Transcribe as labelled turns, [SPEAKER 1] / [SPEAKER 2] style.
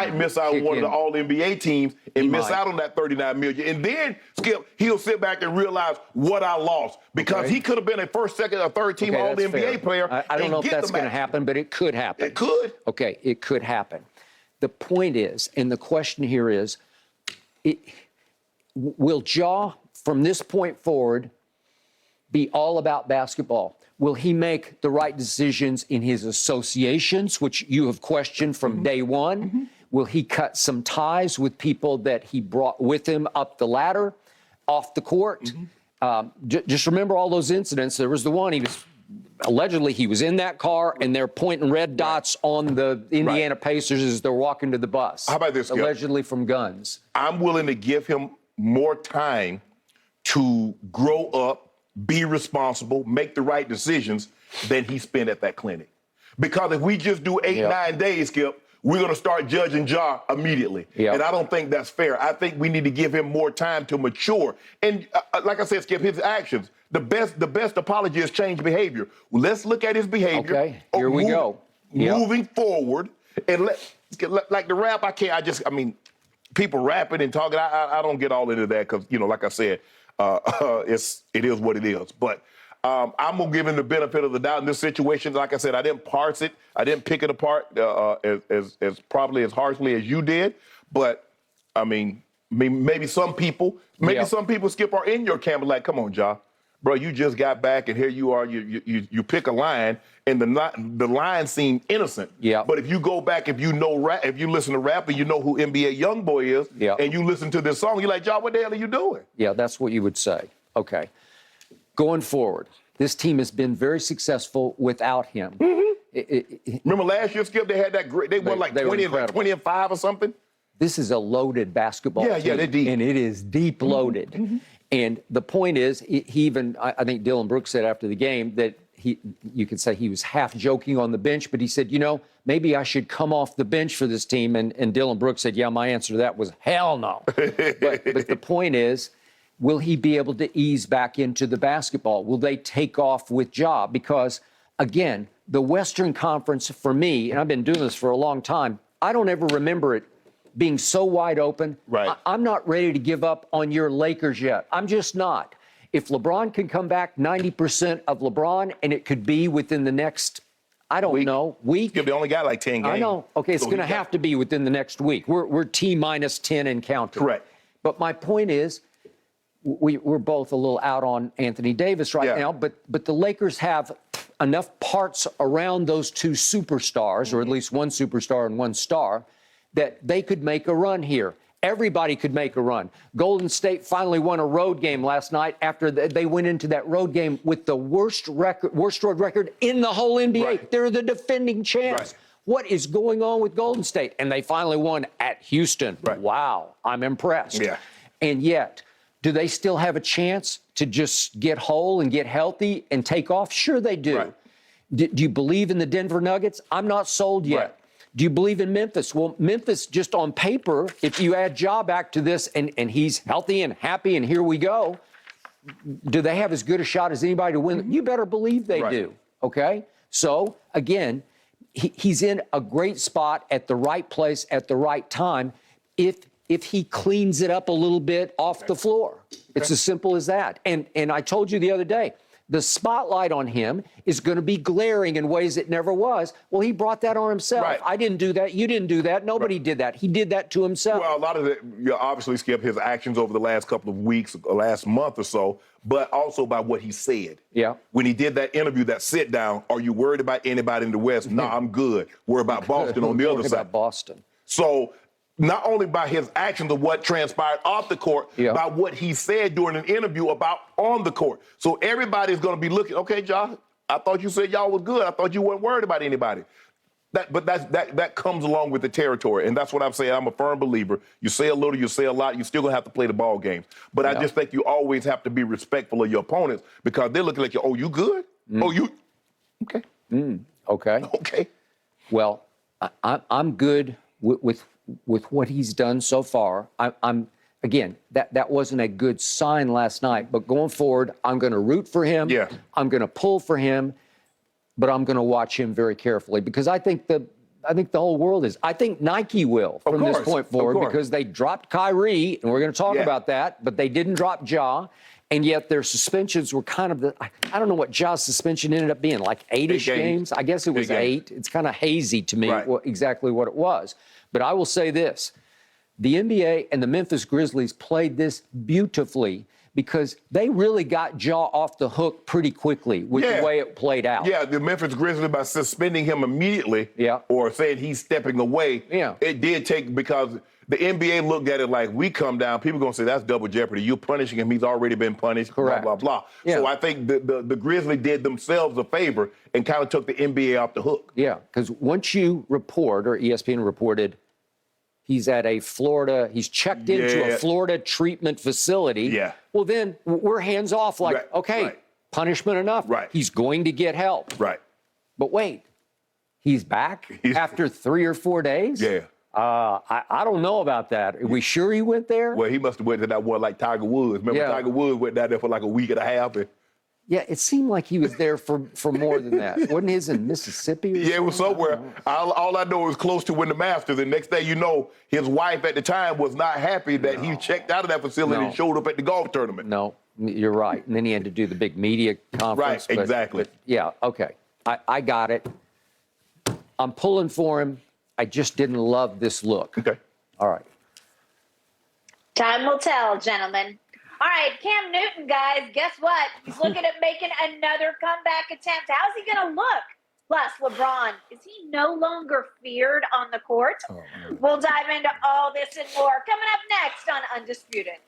[SPEAKER 1] might miss out on one of the All-NBA teams and miss out on that $39 million. And then, Skip, he'll sit back and realize what I lost because he could have been a first, second, or third team All-NBA player.
[SPEAKER 2] I don't know if that's going to happen, but it could happen.
[SPEAKER 1] It could.
[SPEAKER 2] Okay, it could happen. The point is, and the question here is, will Ja, from this point forward, be all about basketball? Will he make the right decisions in his associations, which you have questioned from day one? Will he cut some ties with people that he brought with him up the ladder, off the court? Just remember all those incidents. There was the one, allegedly he was in that car and they're pointing red dots on the Indiana Pacers as they're walking to the bus.
[SPEAKER 1] How about this, Skip?
[SPEAKER 2] Allegedly from guns.
[SPEAKER 1] I'm willing to give him more time to grow up, be responsible, make the right decisions than he spent at that clinic. Because if we just do 8-9 days, Skip, we're going to start judging Ja immediately. And I don't think that's fair. I think we need to give him more time to mature. And like I said, Skip, his actions, the best apology is change behavior. Let's look at his behavior.
[SPEAKER 2] Okay, here we go.
[SPEAKER 1] Moving forward. And like the rap, people rapping and talking, I don't get all into that because, like I said, it is what it is. But I'm going to give him the benefit of the doubt in this situation. Like I said, I didn't parse it. I didn't pick it apart as probably as harshly as you did. But, maybe some people, Skip, are in your camp like, come on, Ja. Bro, you just got back, and here you are. You pick a line, and the line seemed innocent. But if you go back, if you listen to rap, and you know who NBA Youngboy is, and you listen to this song, you're like, Ja, what the hell are you doing? Yeah,
[SPEAKER 2] that's what you would say. Okay. Going forward, this team has been very successful without him.
[SPEAKER 1] Remember last year, Skip, they had that great. They won like 20 and 5 or something.
[SPEAKER 2] This is a loaded basketball team.
[SPEAKER 1] Yeah, they're deep.
[SPEAKER 2] And it is deep loaded. And the point is, he even, I think Dylan Brooks said after the game that you could say he was half joking on the bench, but he said, maybe I should come off the bench for this team. And Dylan Brooks said, yeah, my answer to that was hell no. but the point is, will he be able to ease back into the basketball? Will they take off with Ja? Because, again, the Western Conference, for me, and I've been doing this for a long time, I don't ever remember it being so wide open. I'm not ready to give up on your Lakers yet. I'm just not. If LeBron can come back 90% of LeBron, and it could be within the next, week.
[SPEAKER 1] They only got like 10 games.
[SPEAKER 2] I know. Okay, it's going to have to be within the next week. We're T-minus 10 and counting.
[SPEAKER 1] Correct.
[SPEAKER 2] But my point is, we're both a little out on Anthony Davis now, but the Lakers have enough parts around those two superstars, or at least one superstar and one star, that they could make a run here. Everybody could make a run. Golden State finally won a road game last night after they went into that road game with the worst road record in the whole NBA. They're the defending champs. What is going on with Golden State? And they finally won at Houston. Wow, I'm impressed. And yet, do they still have a chance to just get whole and get healthy and take off? Sure they do. Do you believe in the Denver Nuggets? I'm not sold yet. Do you believe in Memphis? Well, Memphis, just on paper, if you add Ja back to this and he's healthy and happy and here we go, do they have as good a shot as anybody to win? You better believe they do, okay? So, again, he's in a great spot at the right place at the right time if he cleans it up a little bit off the floor. It's as simple as that. And I told you the other day, the spotlight on him is going to be glaring in ways it never was. Well, he brought that on himself. I didn't do that. You didn't do that. Nobody did that. He did that to himself.
[SPEAKER 1] Well, a lot of it, obviously, Skip, his actions over the last couple of weeks, last month or so, but also by what he said. When he did that interview, that sit down, are you worried about anybody in the West? No, I'm good. Worried about Boston on the other side.
[SPEAKER 2] About Boston.
[SPEAKER 1] So not only by his actions of what transpired off the court, by what he said during an interview about on the court. So everybody's going to be looking, okay, Ja, I thought you said y'all was good. I thought you weren't worried about anybody. But that comes along with the territory, and that's what I'm saying. I'm a firm believer. You say a little, you say a lot, you're still going to have to play the ball game. But I just think you always have to be respectful of your opponents because they're looking at you, oh, you good? Oh, you, okay. Okay.
[SPEAKER 2] Well, I'm good with what he's done so far. Again, that wasn't a good sign last night, but going forward, I'm going to root for him. I'm going to pull for him, but I'm going to watch him very carefully because I think I think the whole world is. I think Nike will from this point forward because they dropped Kyrie, and we're going to talk about that, but they didn't drop Ja. And yet their suspensions were kind of I don't know what Ja's suspension ended up being, like 8-ish games. I guess it was 8. It's kind of hazy to me exactly what it was. But I will say this. The NBA and the Memphis Grizzlies played this beautifully because they really got Ja off the hook pretty quickly with the way it played out.
[SPEAKER 1] Yeah, the Memphis Grizzlies, by suspending him immediately or saying he's stepping away, it did take, because the NBA looked at it like, we come down, people are going to say, that's double jeopardy. You're punishing him. He's already been punished, blah, blah, blah. Yeah. So I think the Grizzlies did themselves a favor and kind of took the NBA off the hook.
[SPEAKER 2] Yeah, because once you report, or ESPN reported, he's at a Florida, he's checked into a Florida treatment facility. Yeah. Well, then we're hands off like, punishment enough. Right. He's going to get help. Right. But wait, he's back after 3 or 4 days? Yeah. I don't know about that. Are we sure he went there?
[SPEAKER 1] Well, he must have went to that one like Tiger Woods. Remember, Tiger Woods went down there for like a week and a half.
[SPEAKER 2] Yeah, it seemed like he was there for more than that. Wasn't his in Mississippi?
[SPEAKER 1] Yeah, it was somewhere. All I know is close to win the Masters. And next thing you know, his wife at the time was not happy that he checked out of that facility and showed up at the golf tournament.
[SPEAKER 2] No, you're right. And then he had to do the big media conference.
[SPEAKER 1] Right, exactly.
[SPEAKER 2] But yeah, okay. I got it. I'm pulling for him. I just didn't love this look.
[SPEAKER 1] Okay.
[SPEAKER 2] All right.
[SPEAKER 3] Time will tell, gentlemen. All right, Cam Newton, guys, guess what? He's looking at making another comeback attempt. How's he going to look? Plus, LeBron, is he no longer feared on the court? We'll dive into all this and more coming up next on Undisputed.